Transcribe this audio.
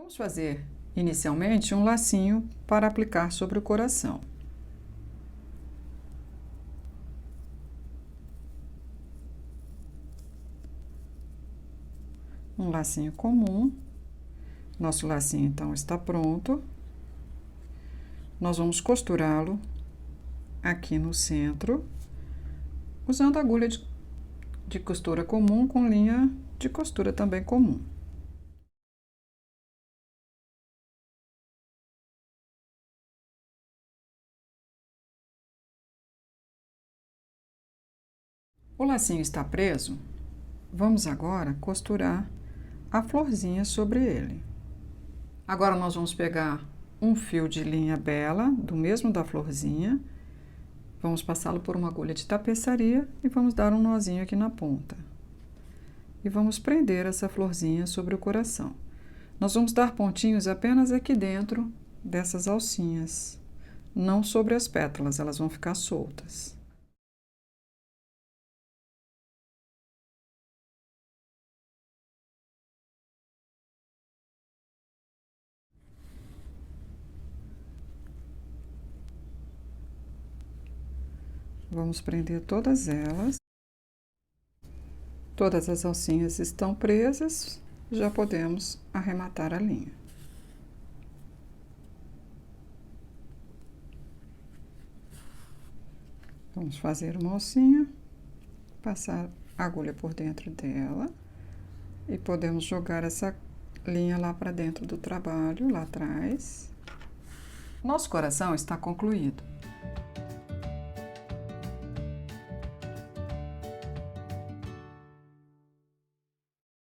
Vamos fazer inicialmente um lacinho para aplicar sobre o coração. Um lacinho comum. Nosso lacinho então está pronto. Nós vamos costurá-lo aqui no centro, usando agulha de costura comum com linha de costura também comum. O lacinho está preso. Vamos agora costurar a florzinha sobre ele. Agora nós vamos pegar um fio de linha bela, do mesmo da florzinha, vamos passá-lo por uma agulha de tapeçaria e vamos dar um nozinho aqui na ponta. E vamos prender essa florzinha sobre o coração. Nós vamos dar pontinhos apenas aqui dentro dessas alcinhas, não sobre as pétalas, elas vão ficar soltas. Vamos prender todas elas. Todas as alcinhas estão presas, já podemos arrematar a linha. Vamos fazer uma alcinha, passar a agulha por dentro dela e podemos jogar essa linha lá para dentro do trabalho, lá atrás. Nosso coração está concluído.